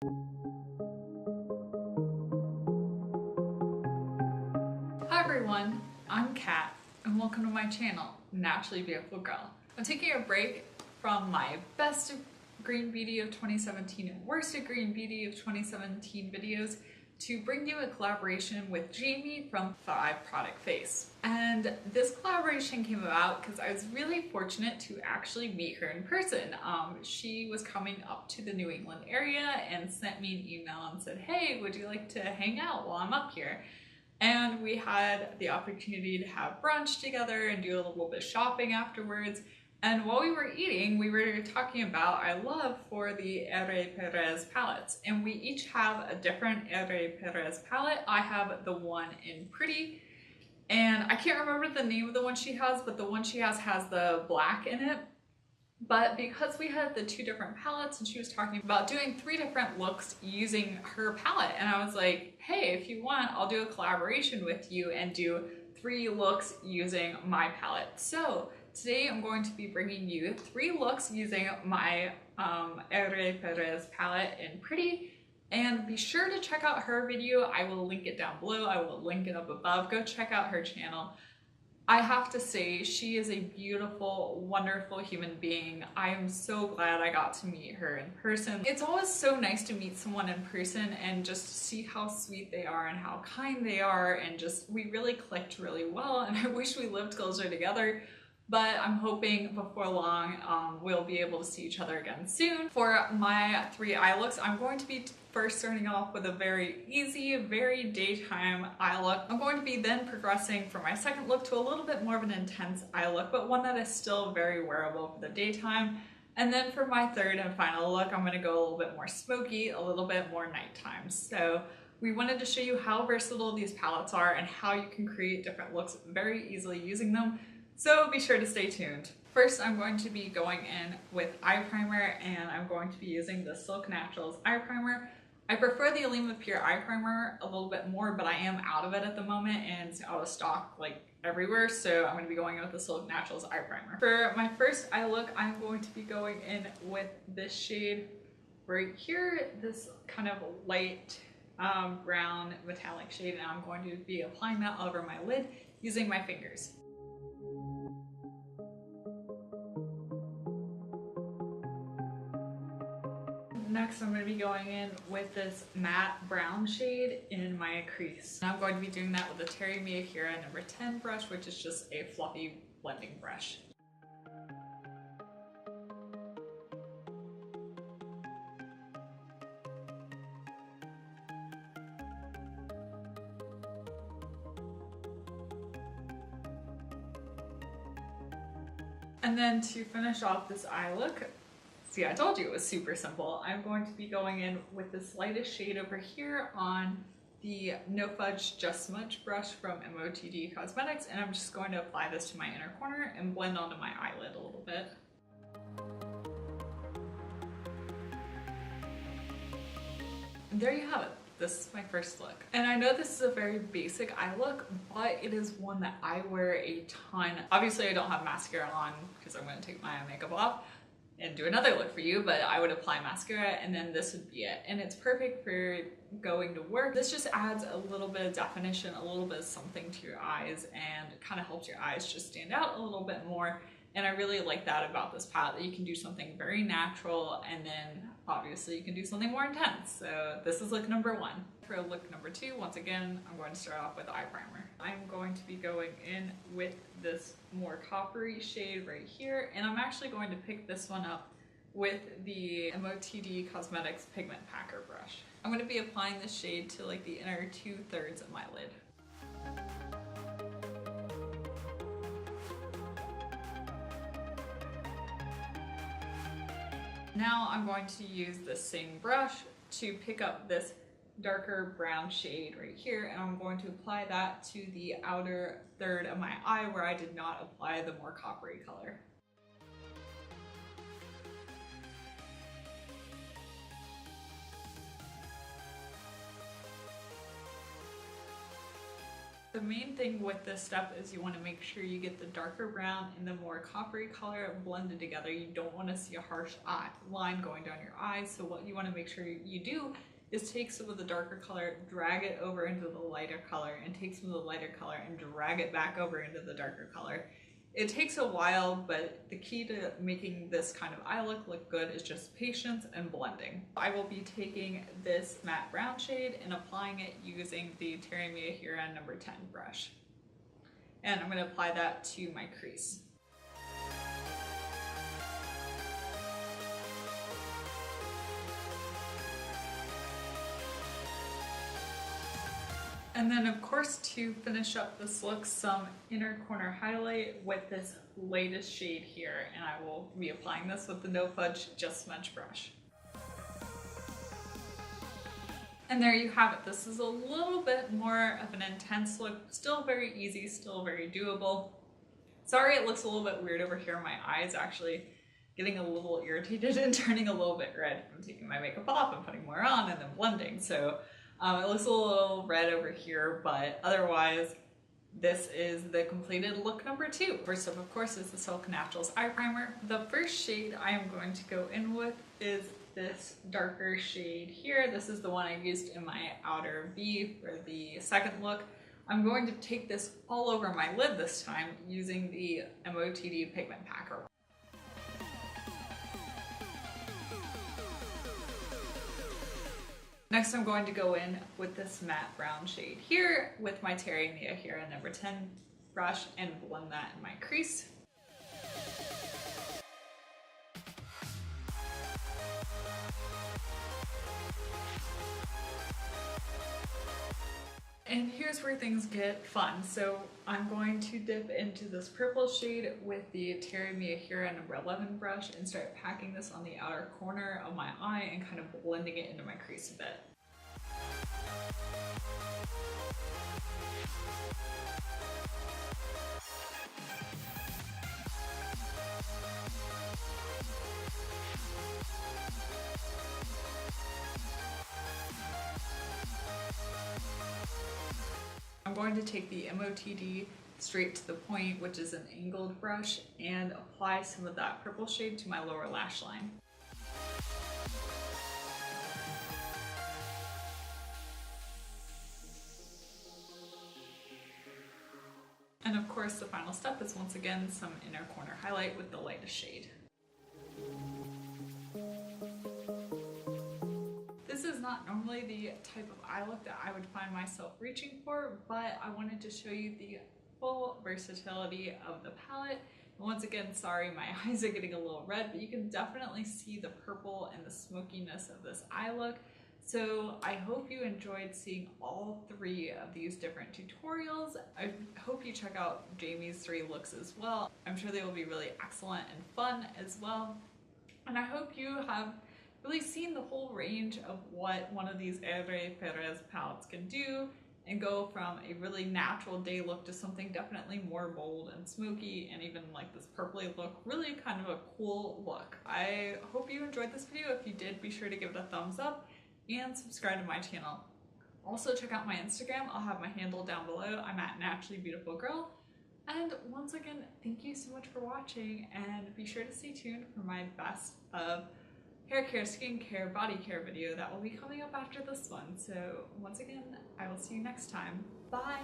Hi everyone, I'm Kat and welcome to my channel, Naturally Beautiful Girl. I'm taking a break from my best of green beauty of 2017 and worst of green beauty of 2017 videos to bring you a collaboration with Jamie from FiveProductFace. And this collaboration came about because I was really fortunate to actually meet her in person. She was coming up to the New England area and sent me an email and said, hey, would you like to hang out while I'm up here? And we had the opportunity to have brunch together and do a little bit of shopping afterwards. And while we were eating, we were talking about our love for the Ere Perez palettes. And we each have a different Ere Perez palette. I have the one in Pretty, and I can't remember the name of the one she has, but the one she has the black in it. But because we had the two different palettes and she was talking about doing 3 different looks using her palette, and I was like, hey, if you want, I'll do a collaboration with you and do 3 looks using my palette. So today I'm going to be bringing you 3 looks using my Ere Perez palette in Pretty. And be sure to check out her video. I will link it down below. I will link it up above. Go check out her channel. I have to say, she is a beautiful, wonderful human being. I am so glad I got to meet her in person. It's always so nice to meet someone in person and just see how sweet they are and how kind they are, and just, we really clicked really well, and I wish we lived closer together. But I'm hoping before long we'll be able to see each other again soon. For my 3 eye looks, I'm going to be first starting off with a very easy, very daytime eye look. I'm going to be then progressing for my second look to a little bit more of an intense eye look, but one that is still very wearable for the daytime. And then for my third and final look, I'm going to go a little bit more smoky, a little bit more nighttime. So we wanted to show you how versatile these palettes are and how you can create different looks very easily using them. So be sure to stay tuned. First, I'm going to be going in with eye primer, and I'm going to be using the Silk Naturals eye primer. I prefer the Alima Pure eye primer a little bit more, but I am out of it at the moment and it's out of stock like everywhere, so I'm going to be going in with the Silk Naturals eye primer. For my first eye look, I'm going to be going in with this shade right here, this kind of light brown metallic shade, and I'm going to be applying that over my lid using my fingers. Next, I'm going to be going in with this matte brown shade in My Crease. And I'm going to be doing that with a Terry Miyahira number 10 brush, which is just a fluffy blending brush. And then to finish off this eye look, see, I told you it was super simple. I'm going to be going in with this lightest shade over here on the No Fudge Just Smudge brush from MOTD Cosmetics, and I'm just going to apply this to my inner corner and blend onto my eyelid a little bit. And there you have it. This is my first look. And I know this is a very basic eye look, but it is one that I wear a ton. Obviously I don't have mascara on because I'm going to take my makeup off and do another look for you, but I would apply mascara and then this would be it. And it's perfect for going to work. This just adds a little bit of definition, a little bit of something to your eyes, and kind of helps your eyes just stand out a little bit more. And I really like that about this palette, that you can do something very natural and then obviously you can do something more intense. So this is look number 1. For look number 2, once again, I'm going to start off with eye primer. I'm going to be going in with this more coppery shade right here, and I'm actually going to pick this one up with the MOTD Cosmetics Pigment Packer brush. I'm going to be applying this shade to like the inner 2/3 of my lid. Now I'm going to use the same brush to pick up this darker brown shade right here, and I'm going to apply that to the outer third of my eye where I did not apply the more coppery color. The main thing with this step is you want to make sure you get the darker brown and the more coppery color blended together. You don't want to see a harsh line going down your eyes. So what you want to make sure you do is take some of the darker color, drag it over into the lighter color, and take some of the lighter color and drag it back over into the darker color. It takes a while, but the key to making this kind of eye look good is just patience and blending. I will be taking this matte brown shade and applying it using the Terry Miyahira number 10 brush. And I'm going to apply that to my crease. And then of course, to finish up this look, some inner corner highlight with this latest shade here, and I will be applying this with the No Fudge Just Smudge brush. And there you have it. This is a little bit more of an intense look, still very easy, still very doable. Sorry it looks a little bit weird over here. My eyes actually getting a little irritated and turning a little bit red from taking my makeup off and putting more on and then blending. So it looks a little red over here, but otherwise, this is the completed look number 2. First up, of course, is the Silk Naturals Eye Primer. The first shade I am going to go in with is this darker shade here. This is the one I used in my outer V for the second look. I'm going to take this all over my lid this time using the MOTD Pigment Packer. Next, I'm going to go in with this matte brown shade here with my Terry Miyahira number 10 brush and blend that in my crease. And here's where things get fun. So I'm going to dip into this purple shade with the Terry Miyahira number 11 brush and start packing this on the outer corner of my eye and kind of blending it into my crease a bit. I'm going to take the MOTD straight to the point, which is an angled brush, and apply some of that purple shade to my lower lash line. And of course, the final step is once again some inner corner highlight with the lightest shade. This is not normally the type of eye look that I would find myself reaching for, but I wanted to show you the full versatility of the palette. And once again, sorry, my eyes are getting a little red, but you can definitely see the purple and the smokiness of this eye look. So I hope you enjoyed seeing all 3 of these different tutorials. I hope you check out Jamie's 3 looks as well. I'm sure they will be really excellent and fun as well. And I hope you have really seen the whole range of what one of these Ere Perez palettes can do and go from a really natural day look to something definitely more bold and smoky and even like this purpley look, really kind of a cool look. I hope you enjoyed this video. If you did, be sure to give it a thumbs up and subscribe to my channel. Also check out my Instagram. I'll have my handle down below. I'm at naturallybeautifulgirl. And once again, thank you so much for watching, and be sure to stay tuned for my best of hair care, skincare, body care video that will be coming up after this one. So once again, I will see you next time. Bye!